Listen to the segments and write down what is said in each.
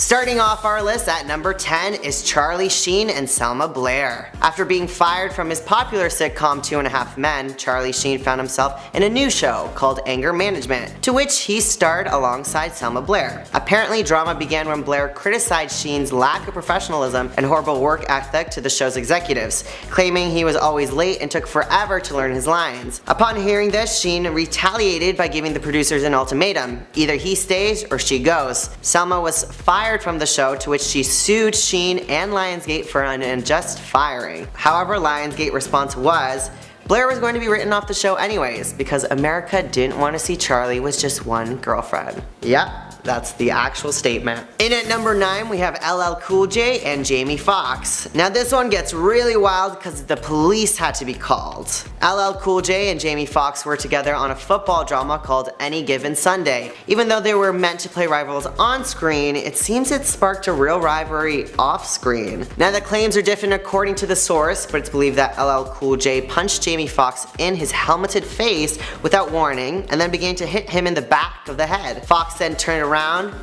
Starting off our list at number 10 is Charlie Sheen and Selma Blair. After being fired from his popular sitcom 2.5 Men, Charlie Sheen found himself in a new show called Anger Management, to which he starred alongside Selma Blair. Apparently, drama began when Blair criticized Sheen's lack of professionalism and horrible work ethic to the show's executives, claiming he was always late and took forever to learn his lines. Upon hearing this, Sheen retaliated by giving the producers an ultimatum: either he stays or she goes. Selma was fired from the show, to which she sued Sheen and Lionsgate for an unjust firing. However, Lionsgate's response was, Blair was going to be written off the show anyways, because America didn't want to see Charlie with just one girlfriend. Yep. That's the actual statement. In at number 9, we have LL Cool J and Jamie Foxx. Now this one gets really wild because the police had to be called. LL Cool J and Jamie Foxx were together on a football drama called Any Given Sunday. Even though they were meant to play rivals on screen, it seems it sparked a real rivalry off screen. Now the claims are different according to the source, but it's believed that LL Cool J punched Jamie Foxx in his helmeted face without warning and then began to hit him in the back of the head. Foxx then turned around,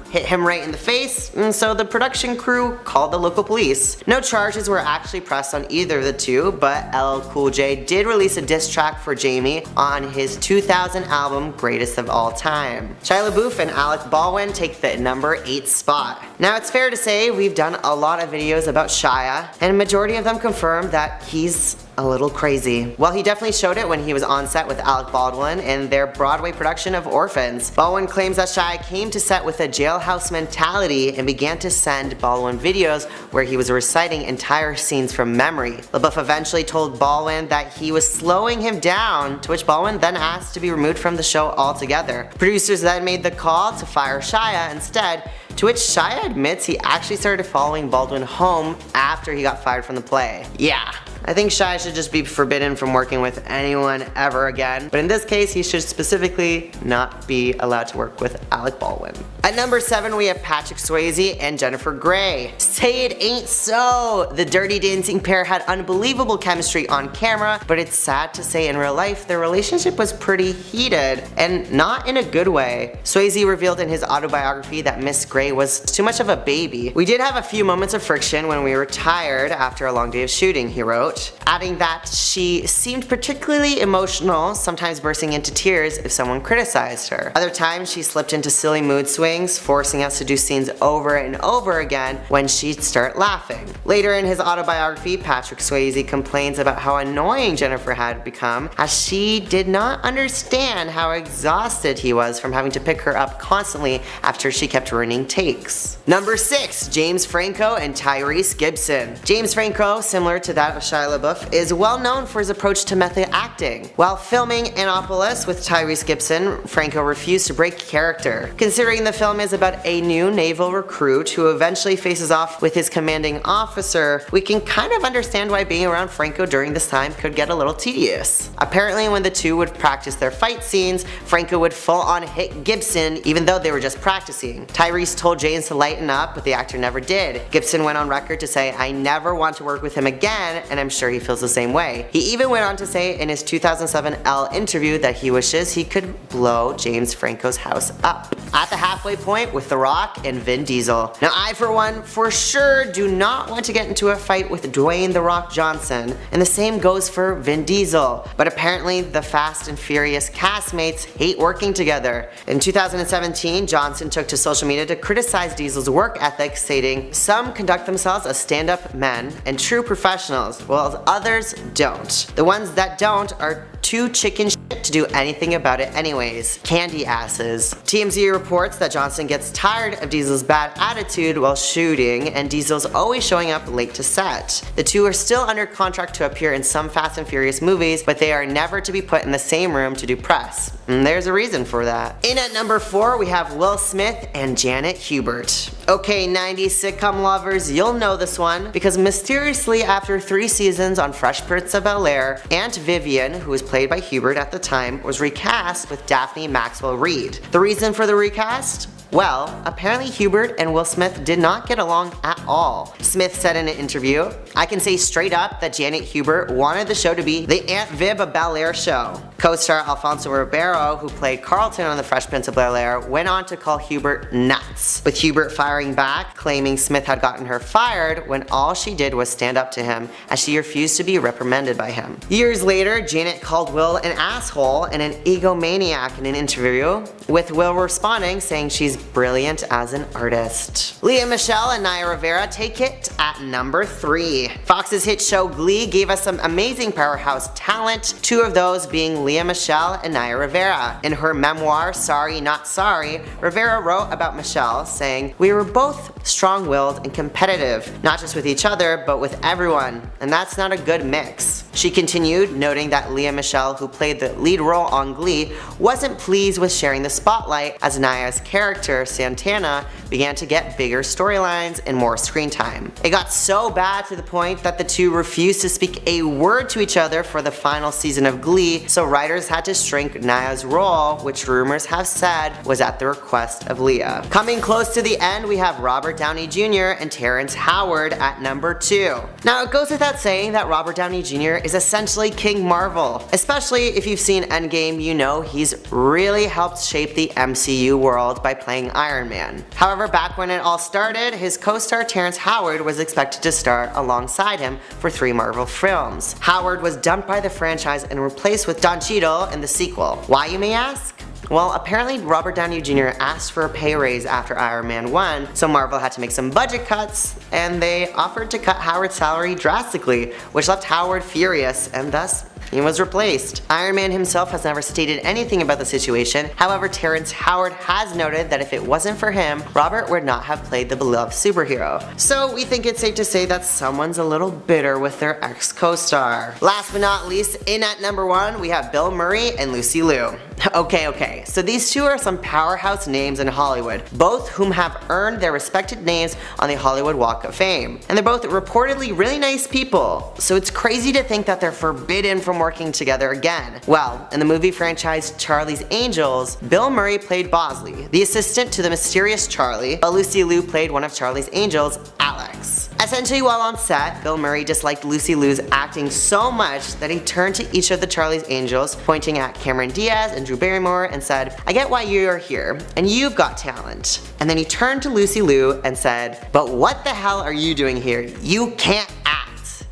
hit him right in the face, and so the production crew called the local police. No charges were actually pressed on either of the two, but LL Cool J did release a diss track for Jamie on his 2000 album Greatest of All Time. Shia LaBeouf and Alec Baldwin take the number 8 spot. Now it's fair to say we've done a lot of videos about Shia, and a majority of them confirm that he's a little crazy. Well, he definitely showed it when he was on set with Alec Baldwin in their Broadway production of Orphans. Baldwin claims that Shia came to set with a jailhouse mentality and began to send Baldwin videos where he was reciting entire scenes from memory. LaBeouf eventually told Baldwin that he was slowing him down, to which Baldwin then asked to be removed from the show altogether. Producers then made the call to fire Shia instead, to which Shia admits he actually started following Baldwin home after he got fired from the play. Yeah. I think Shia should just be forbidden from working with anyone ever again, but in this case he should specifically not be allowed to work with Alec Baldwin. At number 7 we have Patrick Swayze and Jennifer Grey. Say it ain't so! The Dirty Dancing pair had unbelievable chemistry on camera, but it's sad to say in real life their relationship was pretty heated, and not in a good way. Swayze revealed in his autobiography that Miss Grey was too much of a baby. We did have a few moments of friction when we were tired after a long day of shooting, he wrote, adding that she seemed particularly emotional, sometimes bursting into tears if someone criticized her. Other times she slipped into silly mood swings, forcing us to do scenes over and over again when she'd start laughing. Later in his autobiography, Patrick Swayze complains about how annoying Jennifer had become, as she did not understand how exhausted he was from having to pick her up constantly after she kept ruining takes. Number 6, James Franco and Tyrese Gibson. James Franco, similar to that of Shia LaBeouf, is well known for his approach to method acting. While filming Annapolis with Tyrese Gibson, Franco refused to break character. Considering the film is about a new naval recruit who eventually faces off with his commanding officer, we can kind of understand why being around Franco during this time could get a little tedious. Apparently when the two would practice their fight scenes, Franco would full on hit Gibson even though they were just practicing. Tyrese told James to lighten up, but the actor never did. Gibson went on record to say, "I never want to work with him again," and I'm sure he feels the same way. He even went on to say in his 2007 Elle interview that he wishes he could blow James Franco's house up. At the halfway point with The Rock and Vin Diesel. Now I for one for sure do not want to get into a fight with Dwayne The Rock Johnson, and the same goes for Vin Diesel, but apparently the Fast and Furious castmates hate working together. In 2017, Johnson took to social media to criticize Diesel's work ethic, stating, "Some conduct themselves as stand-up men and true professionals, while others don't. The ones that don't are too chicken shit to do anything about it anyways. Candy asses." TMZ reports that Johnson gets tired of Diesel's bad attitude while shooting, and Diesel's always showing up late to set. The two are still under contract to appear in some Fast and Furious movies, but they are never to be put in the same room to do press. And there's a reason for that. In at number 4, we have Will Smith and Janet Hubert. Okay, 90s sitcom lovers, you'll know this one, because mysteriously after 3 seasons on Fresh Prince of Bel-Air, Aunt Vivian, who was played by Hubert at the time, was recast with Daphne Maxwell Reid. The reason for the recast? Well, apparently Hubert and Will Smith did not get along at all. Smith said in an interview, "I can say straight up that Janet Hubert wanted the show to be the Aunt Viv of Bel-Air show." Co-star Alfonso Ribeiro, who played Carlton on The Fresh Prince of Bel-Air, went on to call Hubert nuts, with Hubert firing back, claiming Smith had gotten her fired when all she did was stand up to him, as she refused to be reprimanded by him. Years later, Janet called Will an asshole and an egomaniac in an interview, with Will responding saying she's brilliant as an artist. Lea Michele and Naya Rivera take it at number 3. Fox's hit show Glee gave us some amazing powerhouse talent, two of those being Lea Michele and Naya Rivera. In her memoir, Sorry Not Sorry, Rivera wrote about Michele, saying, "We were both strong-willed and competitive, not just with each other, but with everyone, and that's not a good mix." She continued, noting that Lea Michele, who played the lead role on Glee, wasn't pleased with sharing the spotlight as Naya's character, Santana, began to get bigger storylines and more screen time. It got so bad to the point that the two refused to speak a word to each other for the final season of Glee, so writers had to shrink Naya's role, which rumors have said was at the request of Lea. Coming close to the end, we have Robert Downey Jr. and Terrence Howard at number 2. Now, it goes without saying that Robert Downey Jr. is essentially King Marvel. Especially if you've seen Endgame, you know he's really helped shape the MCU world by playing Iron Man. However, back when it all started, his co-star Terrence Howard was expected to star alongside him for 3 Marvel films. Howard was dumped by the franchise and replaced with Don Cheadle in the sequel. Why, you may ask? Well, apparently Robert Downey Jr. asked for a pay raise after Iron Man 1, so Marvel had to make some budget cuts, and they offered to cut Howard's salary drastically, which left Howard furious, and thus he was replaced. Iron Man himself has never stated anything about the situation. However, Terrence Howard has noted that if it wasn't for him, Robert would not have played the beloved superhero. So we think it's safe to say that someone's a little bitter with their ex-co-star. Last but not least, in at number 1, we have Bill Murray and Lucy Liu. Okay, so these two are some powerhouse names in Hollywood, both whom have earned their respected names on the Hollywood Walk of Fame. And they're both reportedly really nice people, so it's crazy to think that they're forbidden from working together again. Well, in the movie franchise Charlie's Angels, Bill Murray played Bosley, the assistant to the mysterious Charlie, while Lucy Liu played one of Charlie's angels, Alex. Essentially, while on set, Bill Murray disliked Lucy Liu's acting so much that he turned to each of the Charlie's Angels, pointing at Cameron Diaz and Drew Barrymore, and said, "I get why you're here, and you've got talent." And then he turned to Lucy Liu and said, "But what the hell are you doing here? You can't act."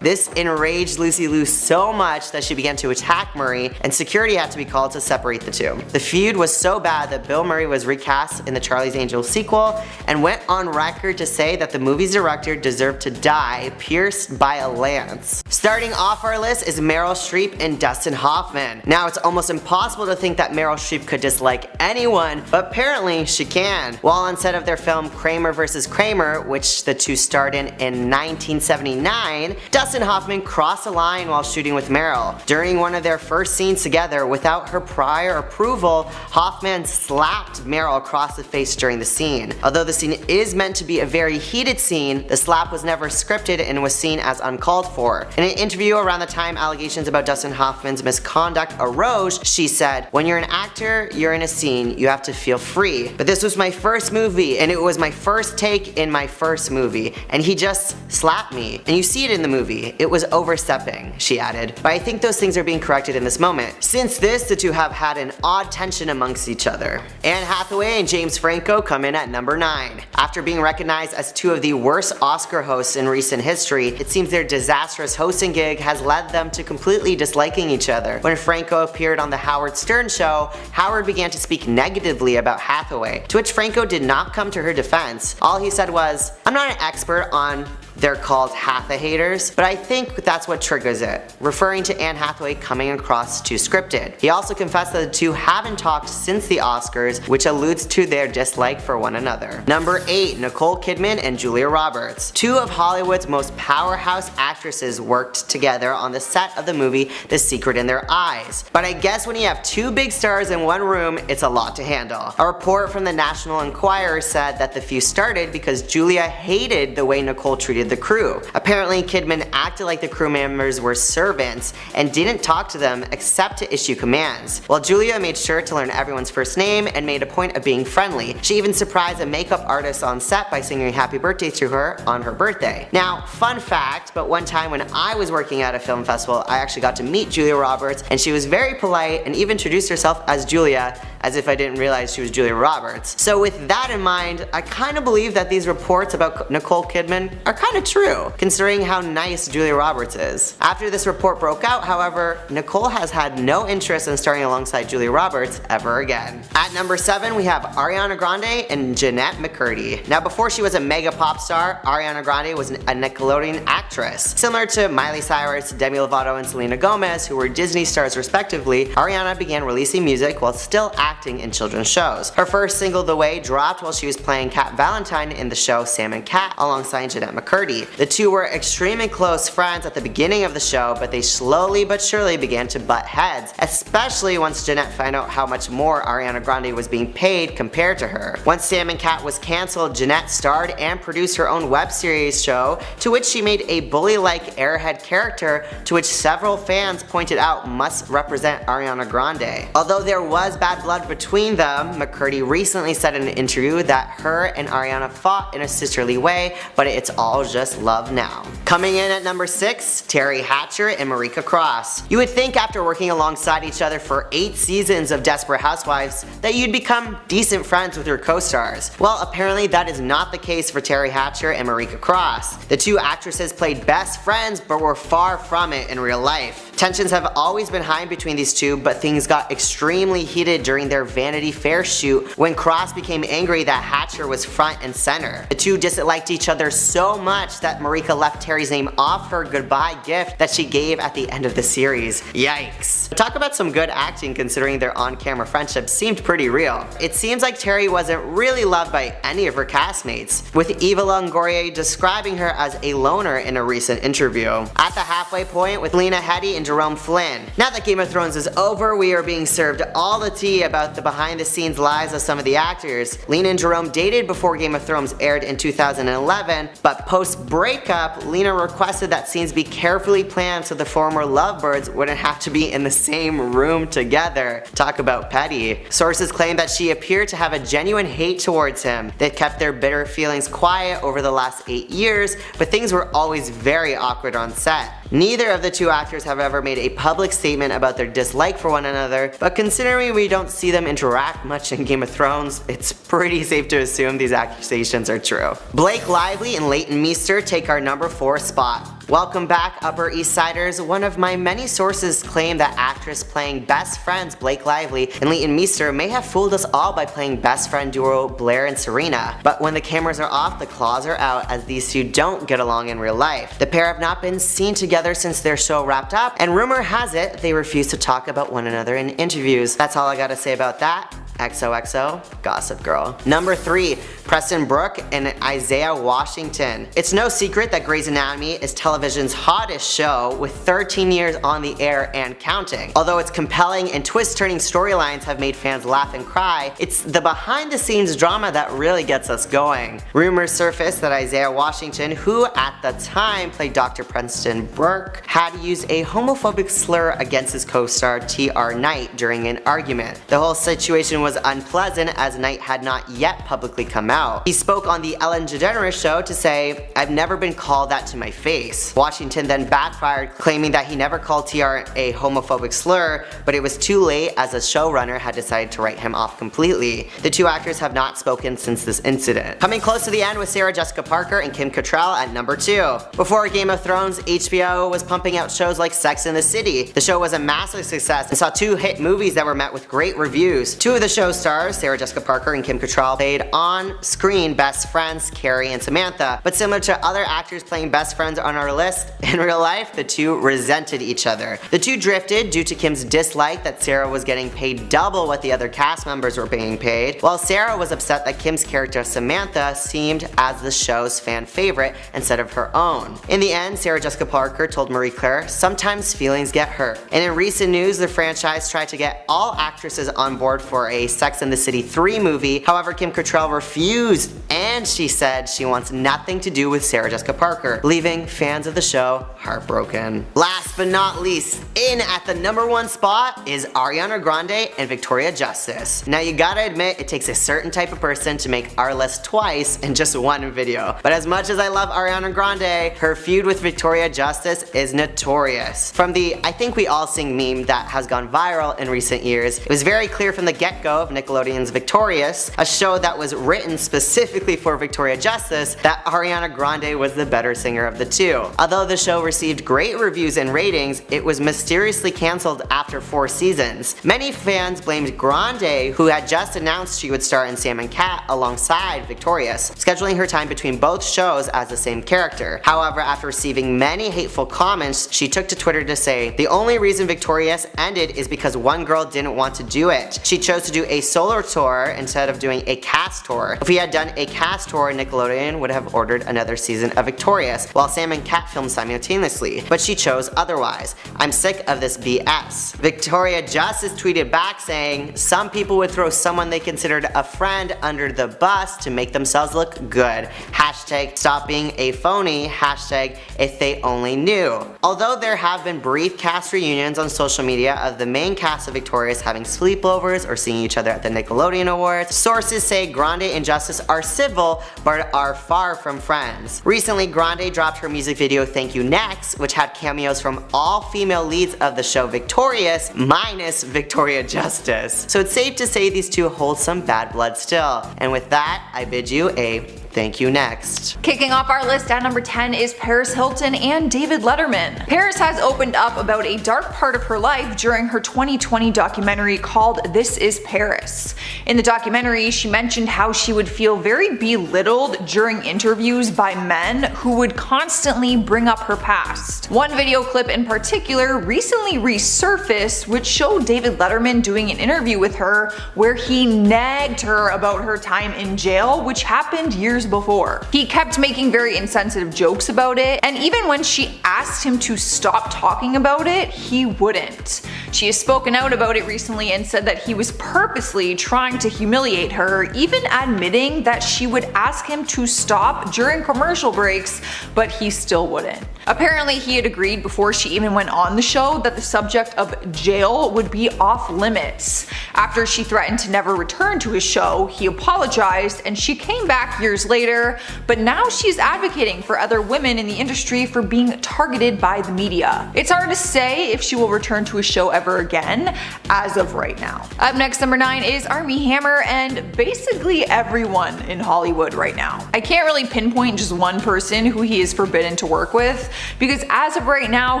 This enraged Lucy Liu so much that she began to attack Murray, and security had to be called to separate the two. The feud was so bad that Bill Murray was recast in the Charlie's Angels sequel and went on record to say that the movie's director deserved to die pierced by a lance. Starting off our list is Meryl Streep and Dustin Hoffman. Now, it's almost impossible to think that Meryl Streep could dislike anyone, but apparently she can. While on set of their film Kramer vs. Kramer, which the two starred in 1979, Dustin Hoffman crossed a line while shooting with Meryl. During one of their first scenes together, without her prior approval, Hoffman slapped Meryl across the face during the scene. Although the scene is meant to be a very heated scene, the slap was never scripted and was seen as uncalled for. In an interview around the time allegations about Dustin Hoffman's misconduct arose, she said, "When you're an actor, you're in a scene, you have to feel free. But this was my first movie, and it was my first take in my first movie, and he just slapped me. And you see it in the movie. It was overstepping," she added. But I think those things are being corrected in this moment. Since this, the two have had an odd tension amongst each other. Anne Hathaway and James Franco come in at number 9. After being recognized as two of the worst Oscar hosts in recent history, it seems their disastrous hosting gig has led them to completely disliking each other. When Franco appeared on the Howard Stern show, Howard began to speak negatively about Hathaway, to which Franco did not come to her defense. All he said was, "I'm not an expert on they're called Hatha-haters, but I think that's what triggers it," referring to Anne Hathaway coming across too scripted. He also confessed that the two haven't talked since the Oscars, which alludes to their dislike for one another. Number 8, Nicole Kidman and Julia Roberts. Two of Hollywood's most powerhouse actresses worked together on the set of the movie The Secret in Their Eyes. But I guess when you have two big stars in one room, it's a lot to handle. A report from the National Enquirer said that the feud started because Julia hated the way Nicole treated treated the crew. Apparently, Kidman acted like the crew members were servants and didn't talk to them except to issue commands, while Julia made sure to learn everyone's first name and made a point of being friendly. She even surprised a makeup artist on set by singing happy birthday to her on her birthday. Now, fun fact, but one time when I was working at a film festival, I actually got to meet Julia Roberts, and she was very polite and even introduced herself as Julia, as if I didn't realize she was Julia Roberts. So with that in mind, I kinda believe that these reports about Nicole Kidman are kinda true, considering how nice Julia Roberts is. After this report broke out, however, Nicole has had no interest in starring alongside Julia Roberts ever again. At number 7, we have Ariana Grande and Jeanette McCurdy. Now, before she was a mega pop star, Ariana Grande was a Nickelodeon actress. Similar to Miley Cyrus, Demi Lovato, and Selena Gomez, who were Disney stars respectively, Ariana began releasing music while still acting in children's shows. Her first single, The Way, dropped while she was playing Cat Valentine in the show Sam and Cat alongside Jeanette McCurdy. The two were extremely close friends at the beginning of the show, but they slowly but surely began to butt heads, especially once Jeanette found out how much more Ariana Grande was being paid compared to her. Once Sam and Cat was cancelled, Jeanette starred and produced her own web series show, to which she made a bully-like airhead character, to which several fans pointed out must represent Ariana Grande. Although there was bad blood between them, McCurdy recently said in an interview that her and Ariana fought in a sisterly way, but it's all just love now. Coming in at number 6, Terry Hatcher and Marika Cross. You would think after working alongside each other for 8 seasons of Desperate Housewives that you'd become decent friends with your co-stars. Well, apparently that is not the case for Terry Hatcher and Marika Cross. The two actresses played best friends but were far from it in real life. Tensions have always been high between these two, but things got extremely heated during their Vanity Fair shoot when Cross became angry that Hatcher was front and center. The two disliked each other so much that Marika left Terry's name off her goodbye gift that she gave at the end of the series. Yikes. Talk about some good acting considering their on-camera friendship seemed pretty real. It seems like Terry wasn't really loved by any of her castmates, with Eva Longoria describing her as a loner in a recent interview. At the halfway point with Lena, Headey, and Jerome Flynn. Now that Game of Thrones is over, we are being served all the tea about the behind-the-scenes lives of some of the actors. Lena and Jerome dated before Game of Thrones aired in 2011, but post-breakup, Lena requested that scenes be carefully planned so the former lovebirds wouldn't have to be in the same room together. Talk about petty. Sources claim that she appeared to have a genuine hate towards him. They kept their bitter feelings quiet over the last 8 years, but things were always very awkward on set. Neither of the two actors have ever made a public statement about their dislike for one another, but considering we don't see them interact much in Game of Thrones, it's pretty safe to assume these accusations are true. Blake Lively and Leighton Meester take our number 4 spot. Welcome back, Upper East Siders. One of my many sources claim that actress playing best friends Blake Lively and Leighton Meester may have fooled us all by playing best friend duo Blair and Serena. But when the cameras are off, the claws are out, as these two don't get along in real life. The pair have not been seen together since their show wrapped up, and rumor has it they refuse to talk about one another in interviews. That's all I gotta say about that. XOXO, Gossip Girl. Number 3, Preston Brooke and Isaiah Washington. It's no secret that Grey's Anatomy is television's hottest show, with 13 years on the air and counting. Although its compelling and twist-turning storylines have made fans laugh and cry, it's the behind-the-scenes drama that really gets us going. Rumors surfaced that Isaiah Washington, who at the time played Dr. Preston Brooke, had used a homophobic slur against his co-star T.R. Knight during an argument. The whole situation was unpleasant, as Knight had not yet publicly come out. He spoke on the Ellen DeGeneres show to say, "I've never been called that to my face." Washington then backfired, claiming that he never called TR a homophobic slur, but it was too late, as a showrunner had decided to write him off completely. The two actors have not spoken since this incident. Coming close to the end with Sarah Jessica Parker and Kim Cattrall at number 2. Before Game of Thrones, HBO was pumping out shows like Sex and the City. The show was a massive success and saw 2 hit movies that were met with great reviews. 2 of the show stars, Sarah Jessica Parker and Kim Cattrall, played on-screen best friends Carrie and Samantha, but similar to other actors playing best friends on our list, in real life, the two resented each other. The two drifted due to Kim's dislike that Sarah was getting paid double what the other cast members were being paid, while Sarah was upset that Kim's character Samantha seemed as the show's fan favorite instead of her own. In the end, Sarah Jessica Parker told Marie Claire, "Sometimes feelings get hurt." And in recent news, the franchise tried to get all actresses on board for a Sex and the City 3 movie. However, Kim Cattrall refused, and she said she wants nothing to do with Sarah Jessica Parker, leaving fans of the show heartbroken. Last but not least, in at the #1 spot is Ariana Grande and Victoria Justice. Now you gotta admit, it takes a certain type of person to make our list twice in just one video. But as much as I love Ariana Grande, her feud with Victoria Justice is notorious. From the I think we all sing meme that has gone viral in recent years, it was very clear from the get-go of Nickelodeon's Victorious, a show that was written specifically for Victoria Justice, that Ariana Grande was the better singer of the two. Although the show received great reviews and ratings, it was mysteriously cancelled after 4 seasons. Many fans blamed Grande, who had just announced she would star in Sam and Cat alongside Victorious, scheduling her time between both shows as the same character. However, after receiving many hateful comments, she took to Twitter to say, "The only reason Victorious ended is because one girl didn't want to do it. She chose to do a solo tour instead of doing a cast tour. If we had done a cast tour, Nickelodeon would have ordered another season of Victorious, while Sam and Cat filmed simultaneously, but she chose otherwise. I'm sick of this BS." Victoria Justice tweeted back saying, "Some people would throw someone they considered a friend under the bus to make themselves look good. Hashtag stop being a phony. Hashtag if they only knew." Although there have been brief cast reunions on social media of the main cast of Victorious having sleepovers or seeing each other at the Nickelodeon Awards, sources say Grande and Justice are civil but are far from friends. Recently, Grande dropped her music video Thank You Next, which had cameos from all female leads of the show Victorious, minus Victoria Justice. So it's safe to say these two hold some bad blood still. And with that, I bid you a thank you next. Kicking off our list at number 10 is Paris Hilton and David Letterman. Paris has opened up about a dark part of her life during her 2020 documentary called This Is Paris. In the documentary, she mentioned how she would feel very belittled during interviews by men who would constantly bring up her past. One video clip in particular recently resurfaced, which showed David Letterman doing an interview with her where he nagged her about her time in jail, which happened years before. He kept making very insensitive jokes about it, and even when she asked him to stop talking about it, he wouldn't. She has spoken out about it recently and said that he was purposely trying to humiliate her, even admitting that she would ask him to stop during commercial breaks, but he still wouldn't. Apparently, he had agreed before she even went on the show that the subject of jail would be off limits. After she threatened to never return to his show, he apologized and she came back years later, but now she's advocating for other women in the industry for being targeted by the media. It's hard to say if she will return to a show ever again, as of right now. Up next, number 9 is Armie Hammer and basically everyone in Hollywood right now. I can't really pinpoint just one person who he is forbidden to work with, because as of right now,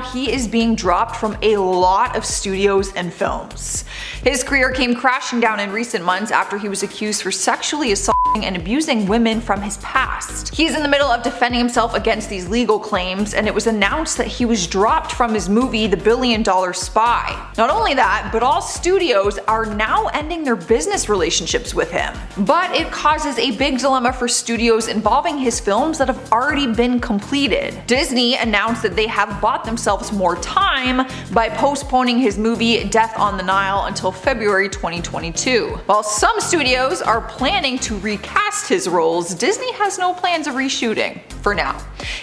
he is being dropped from a lot of studios and films. His career came crashing down in recent months after he was accused for sexually assaulting and abusing women from his past. He's in the middle of defending himself against these legal claims, and it was announced that he was dropped from his movie The $1 Billion Spy. Not only that, but all studios are now ending their business relationships with him. But it causes a big dilemma for studios involving his films that have already been completed. Disney announced that they have bought themselves more time by postponing his movie Death on the Nile until February 2022. While some studios are planning to recast his roles, Disney has no plans of reshooting, for now.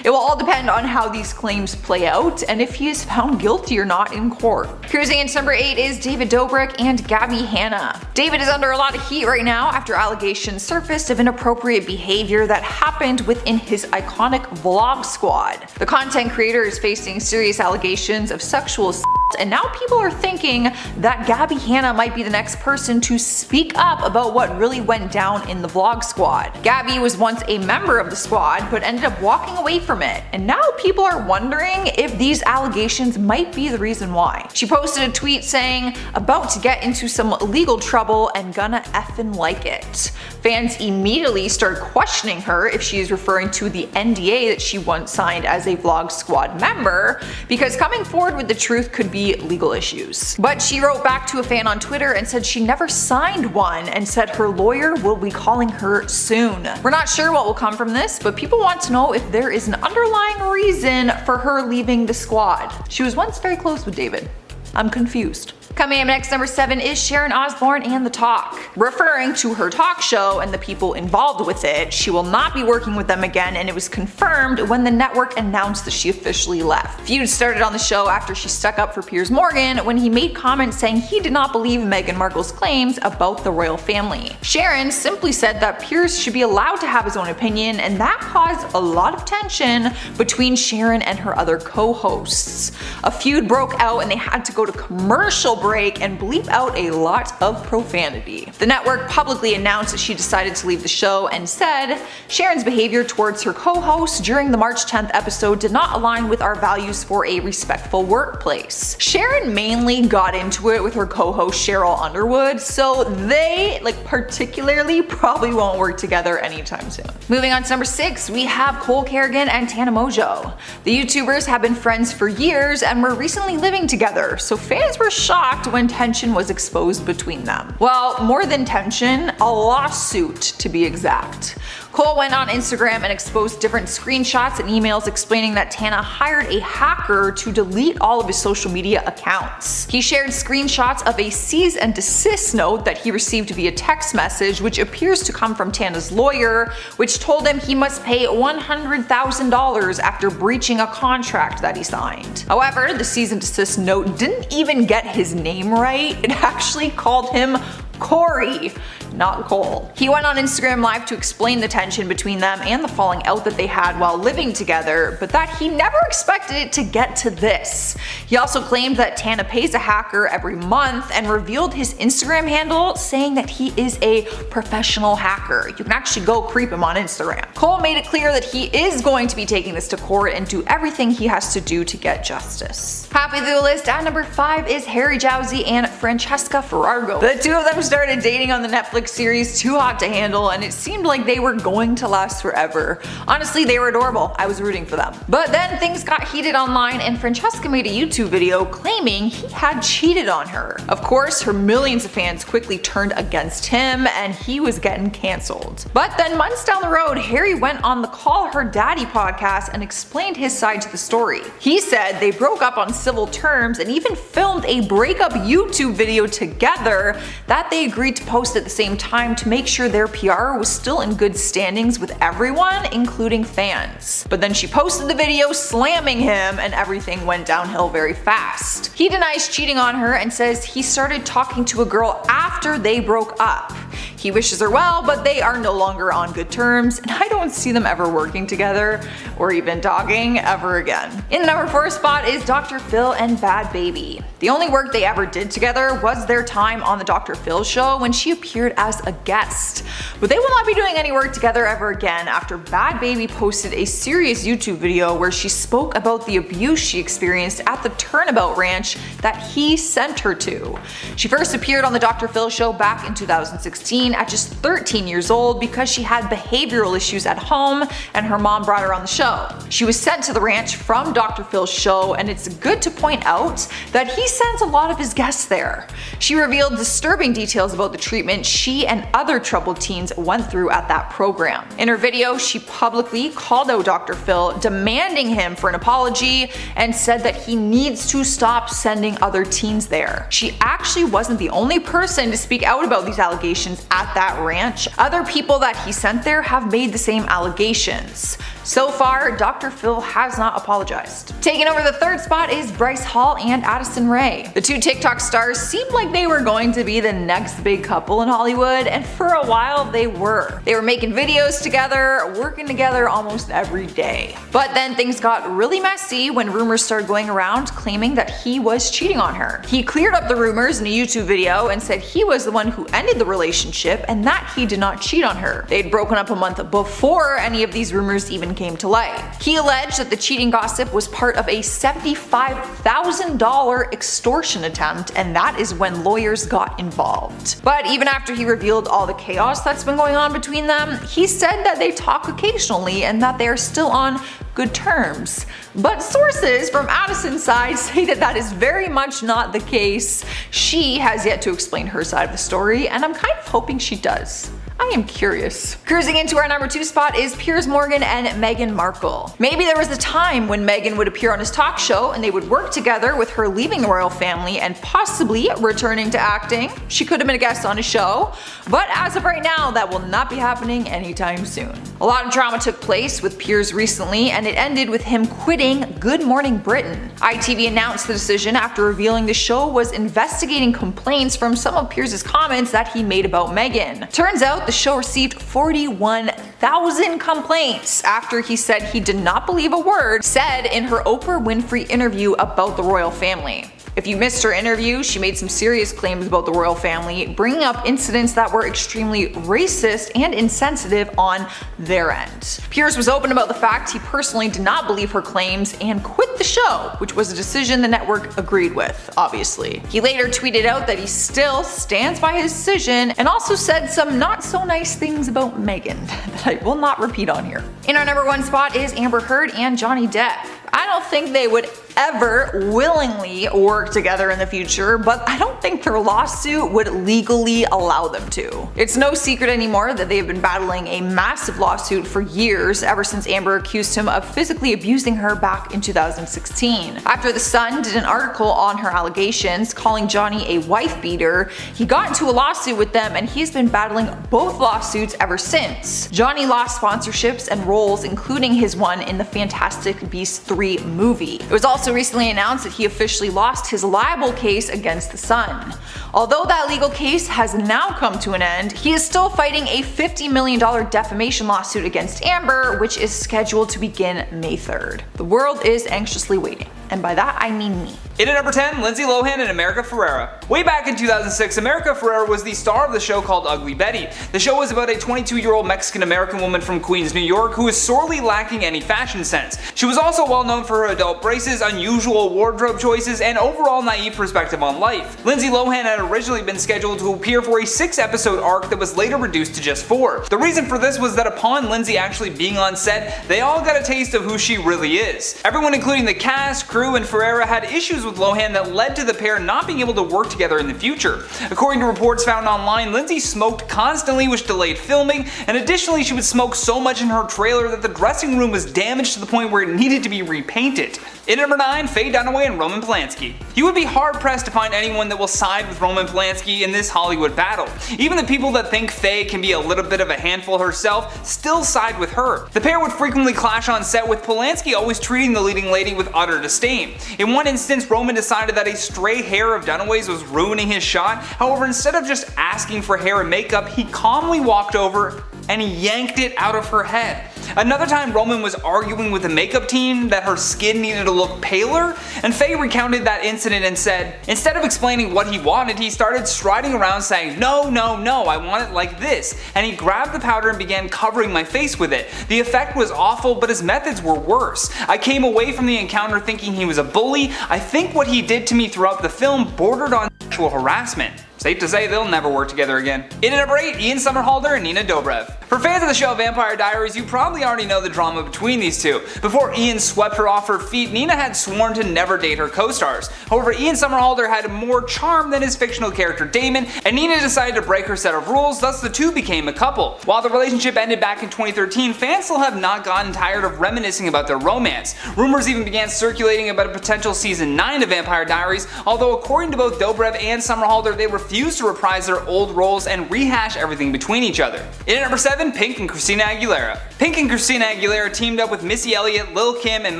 It will all depend on how these claims play out and if he is found guilty or not in court. Cruising into number 8 is David Dobrik and Gabbie Hanna. David is under a lot of heat right now after allegations surfaced of inappropriate behavior that happened within his iconic vlog squad. The content creator is facing serious allegations of sexual assault, and now people are thinking that Gabbie Hanna might be the next person to speak up about what really went down in the vlog squad. Gabbie was once a member of the squad but ended up walking away from it, and now people are wondering if these allegations might be the reason why. She posted a tweet saying, "About to get into some legal trouble and gonna effing like it." Fans immediately start questioning her if she is referring to the NDA that she once signed as a vlog squad member, because coming forward with the truth could be legal issues. But she wrote back to a fan on Twitter and said she never signed one, and said her lawyer will be calling her soon. We're not sure what will come from this, but people want to know if there is an underlying reason for her leaving the squad. She was once very close with David. I'm confused. Coming up next, number 7 is Sharon Osbourne and The Talk. Referring to her talk show and the people involved with it, she will not be working with them again, and it was confirmed when the network announced that she officially left. Feuds started on the show after she stuck up for Piers Morgan when he made comments saying he did not believe Meghan Markle's claims about the royal family. Sharon simply said that Piers should be allowed to have his own opinion, and that caused a lot of tension between Sharon and her other co-hosts. A feud broke out and they had to go to commercial break and bleep out a lot of profanity. The network publicly announced that she decided to leave the show and said, Sharon's behavior towards her co-host during the March 10th episode did not align with our values for a respectful workplace. Sharon mainly got into it with her co-host Cheryl Underwood, so they, particularly, probably won't work together anytime soon. Moving on to number 6, we have Cole Carrigan and Tana Mongeau. The YouTubers have been friends for years and were recently living together, so fans were shocked when tension was exposed between them. Well, more than tension, a lawsuit to be exact. Cole went on Instagram and exposed different screenshots and emails explaining that Tana hired a hacker to delete all of his social media accounts. He shared screenshots of a cease and desist note that he received via text message, which appears to come from Tana's lawyer, which told him he must pay $100,000 after breaching a contract that he signed. However, the cease and desist note didn't even get his name right. It actually called him Corey, not Cole. He went on Instagram Live to explain the tension between them and the falling out that they had while living together, but that he never expected it to get to this. He also claimed that Tana pays a hacker every month and revealed his Instagram handle, saying that he is a professional hacker. You can actually go creep him on Instagram. Cole made it clear that he is going to be taking this to court and do everything he has to do to get justice. Halfway through the list, at number 5 is Harry Jowsey and Francesca Ferrara. The two of them started dating on the Netflix series Too Hot to Handle, and it seemed like they were going to last forever. Honestly, they were adorable. I was rooting for them. But then things got heated online and Francesca made a YouTube video claiming he had cheated on her. Of course, her millions of fans quickly turned against him and he was getting cancelled. But then months down the road, Harry went on the Call Her Daddy podcast and explained his side to the story. He said they broke up on civil terms and even filmed a breakup YouTube video together that they agreed to post at the same time to make sure their PR was still in good standings with everyone, including fans. But then she posted the video slamming him and everything went downhill very fast. He denies cheating on her and says he started talking to a girl after they broke up. He wishes her well, but they are no longer on good terms, and I don't see them ever working together or even talking ever again. In the number 4 spot is Dr. Phil and Bhad Bhabie. The only work they ever did together was their time on the Dr. Phil show when she appeared as a guest. But they will not be doing any work together ever again after Bhad Bhabie posted a serious YouTube video where she spoke about the abuse she experienced at the Turnabout Ranch that he sent her to. She first appeared on the Dr. Phil show back in 2016 at just 13 years old because she had behavioral issues at home and her mom brought her on the show. She was sent to the ranch from Dr. Phil's show, and it's good to point out that he sends a lot of his guests there. She revealed disturbing details about the treatment she and other troubled teens went through at that program. In her video, she publicly called out Dr. Phil, demanding him for an apology, and said that he needs to stop sending other teens there. She actually wasn't the only person to speak out about these allegations at that ranch. Other people that he sent there have made the same allegations. So far, Dr. Phil has not apologized. Taking over the 3rd spot is Bryce Hall and Addison Rae. The two TikTok stars seemed like they were going to be the next big couple in Hollywood, and for a while they were. They were making videos together, working together almost every day. But then things got really messy when rumors started going around claiming that he was cheating on her. He cleared up the rumors in a YouTube video and said he was the one who ended the relationship and that he did not cheat on her. They'd broken up a month before any of these rumors even came to light. He alleged that the cheating gossip was part of a $75,000 extortion attempt, and that is when lawyers got involved. But even after he revealed all the chaos that's been going on between them, he said that they talk occasionally and that they are still on good terms. But sources from Addison's side say that that is very much not the case. She has yet to explain her side of the story, and I'm kind of hoping she does. I I am curious. Cruising into our number 2 spot is Piers Morgan and Meghan Markle. Maybe there was a time when Meghan would appear on his talk show and they would work together, with her leaving the royal family and possibly returning to acting. She could have been a guest on his show, but as of right now, that will not be happening anytime soon. A lot of drama took place with Piers recently, and it ended with him quitting Good Morning Britain. ITV announced the decision after revealing the show was investigating complaints from some of Piers' comments that he made about Meghan. Turns out the show received 41,000 complaints after he said he did not believe a word said in her Oprah Winfrey interview about the royal family. If you missed her interview, she made some serious claims about the royal family, bringing up incidents that were extremely racist and insensitive on their end. Piers was open about the fact he personally did not believe her claims and quit the show, which was a decision the network agreed with, obviously. He later tweeted out that he still stands by his decision and also said some not so nice things about Meghan that I will not repeat on here. In our number 1 spot is Amber Heard and Johnny Depp. I don't think they would ever willingly work together in the future, but I don't think their lawsuit would legally allow them to. It's no secret anymore that they have been battling a massive lawsuit for years, ever since Amber accused him of physically abusing her back in 2016. After The Sun did an article on her allegations, calling Johnny a wife beater, he got into a lawsuit with them, and he's been battling both lawsuits ever since. Johnny lost sponsorships and roles, including his one in the Fantastic Beasts 3 movie. It was also recently announced that he officially lost his libel case against The Sun. Although that legal case has now come to an end, he is still fighting a $50 million defamation lawsuit against Amber, which is scheduled to begin May 3rd. The world is anxiously waiting, and by that I mean me. In at number 10, Lindsay Lohan and America Ferrera. Way back in 2006, America Ferrera was the star of the show called Ugly Betty. The show was about a 22-year-old Mexican-American woman from Queens, New York, who was sorely lacking any fashion sense. She was also well known for her adult braces, unusual wardrobe choices, and overall naive perspective on life. Lindsay Lohan had originally been scheduled to appear for a 6-episode arc that was later reduced to just 4. The reason for this was that upon Lindsay actually being on set, they all got a taste of who she really is. Everyone, including the cast, crew, and Ferrera, had issues with Lohan that led to the pair not being able to work together in the future. According to reports found online, Lindsay smoked constantly, which delayed filming, and additionally she would smoke so much in her trailer that the dressing room was damaged to the point where it needed to be repainted. In at number 9, Faye Dunaway and Roman Polanski. You would be hard pressed to find anyone that will side with Roman Polanski in this Hollywood battle. Even the people that think Faye can be a little bit of a handful herself still side with her. The pair would frequently clash on set, with Polanski always treating the leading lady with utter disdain. In one instance, Roman decided that a stray hair of Dunaway's was ruining his shot. However, instead of just asking for hair and makeup, he calmly walked over and he yanked it out of her head. Another time, Roman was arguing with the makeup team that her skin needed to look paler, and Faye recounted that incident and said, instead of explaining what he wanted, he started striding around saying, "No, no, no, I want it like this," and he grabbed the powder and began covering my face with it. The effect was awful, but his methods were worse. I came away from the encounter thinking he was a bully. I think what he did to me throughout the film bordered on sexual harassment. Safe to say they'll never work together again. In at number 8, Ian Somerhalder and Nina Dobrev. For fans of the show Vampire Diaries, you probably already know the drama between these two. Before Ian swept her off her feet, Nina had sworn to never date her co-stars. However, Ian Somerhalder had more charm than his fictional character Damon, and Nina decided to break her set of rules, thus the two became a couple. While the relationship ended back in 2013, fans still have not gotten tired of reminiscing about their romance. Rumors even began circulating about a potential season 9 of Vampire Diaries, although according to both Dobrev and Somerhalder, they refused to reprise their old roles and rehash everything between each other. In at number 7, Pink and Christina Aguilera. Pink and Christina Aguilera teamed up with Missy Elliott, Lil' Kim, and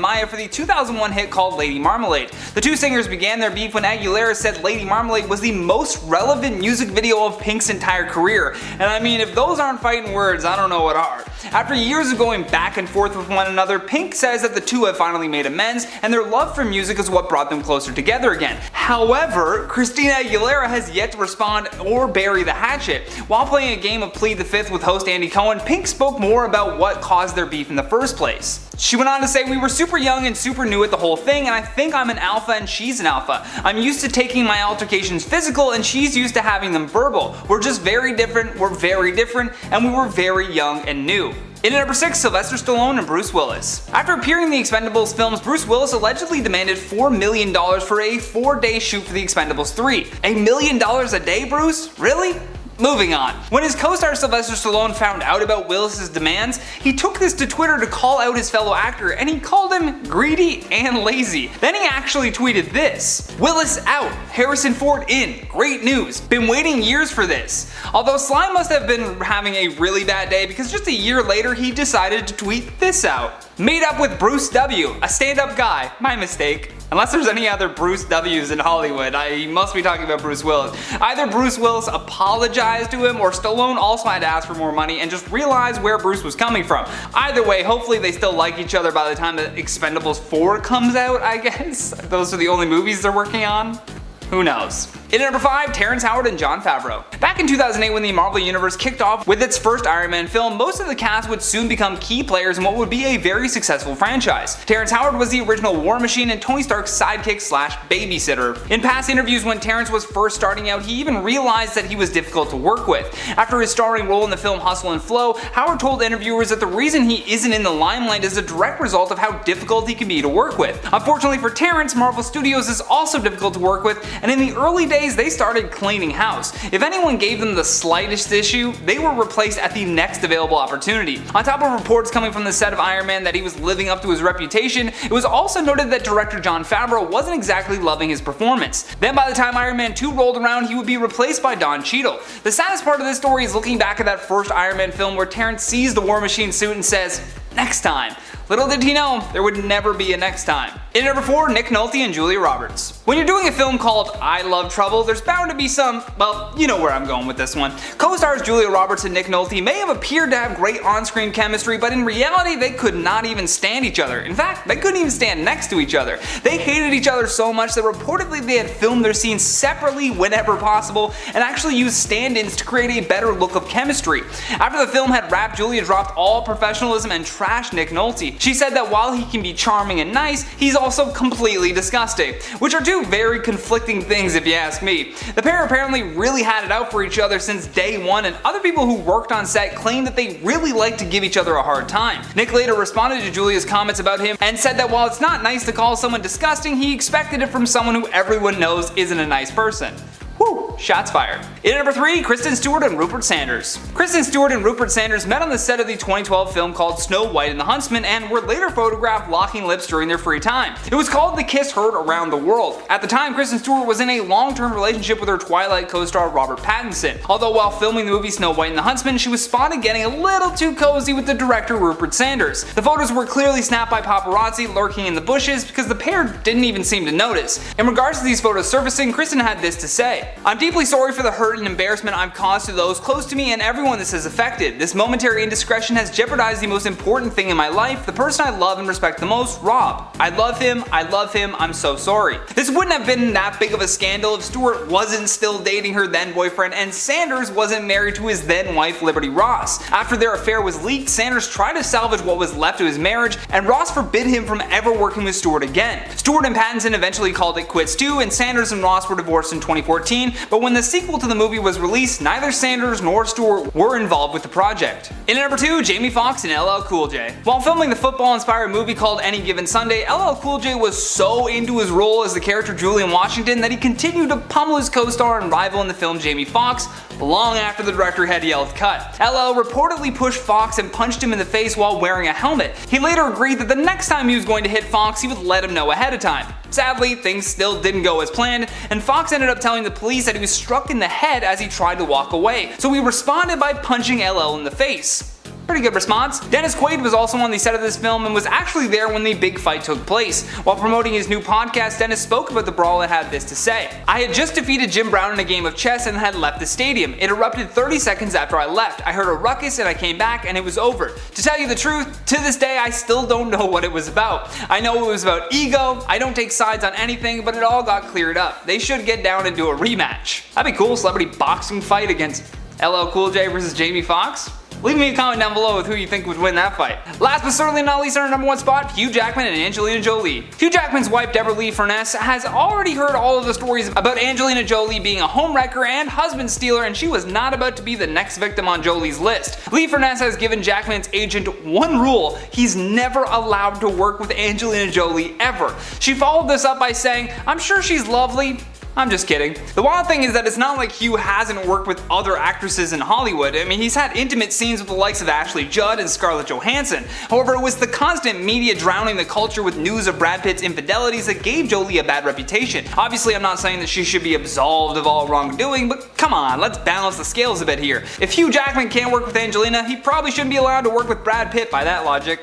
Maya for the 2001 hit called Lady Marmalade. The two singers began their beef when Aguilera said Lady Marmalade was the most relevant music video of Pink's entire career, and I mean, if those aren't fighting words, I don't know what are. After years of going back and forth with one another, Pink says that the two have finally made amends, and their love for music is what brought them closer together again. However, Christina Aguilera has yet to respond or bury the hatchet. While playing a game of Plead the Fifth with host Andy Cohen, Pink spoke more about what caused their beef in the first place. She went on to say, "We were super young and super new at the whole thing, and I think I'm an alpha and she's an alpha. I'm used to taking my altercations physical and she's used to having them verbal. We're just very different, and we were very young and new." In at number 6, Sylvester Stallone and Bruce Willis. After appearing in the Expendables films, Bruce Willis allegedly demanded $4 million for a 4-day shoot for the Expendables 3. $1 million a day, Bruce? Really? Moving on. When his co-star Sylvester Stallone found out about Willis's demands, he took this to Twitter to call out his fellow actor, and he called him greedy and lazy. Then he actually tweeted this: "Willis out, Harrison Ford in, great news, been waiting years for this." Although Sly must have been having a really bad day, because just a year later he decided to tweet this out: "Made up with Bruce W, a stand-up guy, my mistake." Unless there's any other Bruce W's in Hollywood, he must be talking about Bruce Willis. Either Bruce Willis apologized to him, or Stallone also had to ask for more money and just realized where Bruce was coming from. Either way, hopefully they still like each other by the time that Expendables 4 comes out, I guess. Those are the only movies they're working on. Who knows? In at number 5, Terrence Howard and Jon Favreau. Back in 2008, when the Marvel Universe kicked off with its first Iron Man film, most of the cast would soon become key players in what would be a very successful franchise. Terrence Howard was the original War Machine and Tony Stark's sidekick slash babysitter. In past interviews when Terrence was first starting out, he even realized that he was difficult to work with. After his starring role in the film Hustle and Flow, Howard told interviewers that the reason he isn't in the limelight is a direct result of how difficult he can be to work with. Unfortunately for Terrence, Marvel Studios is also difficult to work with, and in the early days they started cleaning house. If anyone gave them the slightest issue, they were replaced at the next available opportunity. On top of reports coming from the set of Iron Man that he was living up to his reputation, it was also noted that director Jon Favreau wasn't exactly loving his performance. Then by the time Iron Man 2 rolled around, he would be replaced by Don Cheadle. The saddest part of this story is looking back at that first Iron Man film where Terrence sees the War Machine suit and says, "Next time." Little did he know, there would never be a next time. In at number 4, Nick Nolte and Julia Roberts. When you're doing a film called I Love Trouble, there's bound to be some, well, you know where I'm going with this one. Co-stars Julia Roberts and Nick Nolte may have appeared to have great on-screen chemistry, but in reality they could not even stand each other. In fact, they couldn't even stand next to each other. They hated each other so much that reportedly they had filmed their scenes separately whenever possible, and actually used stand-ins to create a better look of chemistry. After the film had wrapped, Julia dropped all professionalism and trashed Nick Nolte. She said that while he can be charming and nice, he's also completely disgusting, which are two very conflicting things if you ask me. The pair apparently really had it out for each other since day one, and other people who worked on set claimed that they really liked to give each other a hard time. Nick later responded to Julia's comments about him and said that while it's not nice to call someone disgusting, he expected it from someone who everyone knows isn't a nice person. Whew, shots fired. In at number 3, Kristen Stewart and Rupert Sanders. Kristen Stewart and Rupert Sanders met on the set of the 2012 film called Snow White and the Huntsman and were later photographed locking lips during their free time. It was called The Kiss Heard Around the World. At the time, Kristen Stewart was in a long-term relationship with her Twilight co-star Robert Pattinson, although while filming the movie Snow White and the Huntsman, she was spotted getting a little too cozy with the director Rupert Sanders. The photos were clearly snapped by paparazzi lurking in the bushes because the pair didn't even seem to notice. In regards to these photos surfacing, Kristen had this to say: "I'm deeply sorry for the hurt and embarrassment I've caused to those close to me and everyone this has affected. This momentary indiscretion has jeopardized the most important thing in my life, the person I love and respect the most, Rob. I love him, I'm so sorry." This wouldn't have been that big of a scandal if Stewart wasn't still dating her then boyfriend and Sanders wasn't married to his then wife Liberty Ross. After their affair was leaked, Sanders tried to salvage what was left of his marriage, and Ross forbid him from ever working with Stewart again. Stewart and Pattinson eventually called it quits too, and Sanders and Ross were divorced in 2014, but when the sequel to the movie was released, neither Sanders nor Stewart were involved with the project. In at number 2, Jamie Foxx and LL Cool J. While filming the football-inspired movie called Any Given Sunday, LL Cool J was so into his role as the character Julian Washington that he continued to pummel his co-star and rival in the film Jamie Foxx long after the director had yelled cut. LL reportedly pushed Foxx and punched him in the face while wearing a helmet. He later agreed that the next time he was going to hit Foxx, he would let him know ahead of time. Sadly, things still didn't go as planned, and Foxx ended up telling the police that he was struck in the head as he tried to walk away, so he responded by punching LL in the face. Pretty good response. Dennis Quaid was also on the set of this film and was actually there when the big fight took place. While promoting his new podcast, Dennis spoke about the brawl and had this to say: "I had just defeated Jim Brown in a game of chess and had left the stadium. It erupted 30 seconds after I left. I heard a ruckus and I came back and it was over. To tell you the truth, to this day I still don't know what it was about. I know it was about ego. I don't take sides on anything, but it all got cleared up. They should get down and do a rematch." That'd be cool, celebrity boxing fight against LL Cool J versus Jamie Foxx. Leave me a comment down below with who you think would win that fight. Last but certainly not least, on our number 1 spot, Hugh Jackman and Angelina Jolie. Hugh Jackman's wife Deborah Lee Furness has already heard all of the stories about Angelina Jolie being a homewrecker and husband stealer, and she was not about to be the next victim on Jolie's list. Lee Furness has given Jackman's agent one rule: he's never allowed to work with Angelina Jolie ever. She followed this up by saying, "I'm sure she's lovely, I'm just kidding. The wild thing is that it's not like Hugh hasn't worked with other actresses in Hollywood. I mean, he's had intimate scenes with the likes of Ashley Judd and Scarlett Johansson. However, it was the constant media drowning the culture with news of Brad Pitt's infidelities that gave Jolie a bad reputation. Obviously, I'm not saying that she should be absolved of all wrongdoing, but come on, let's balance the scales a bit here. If Hugh Jackman can't work with Angelina, he probably shouldn't be allowed to work with Brad Pitt by that logic.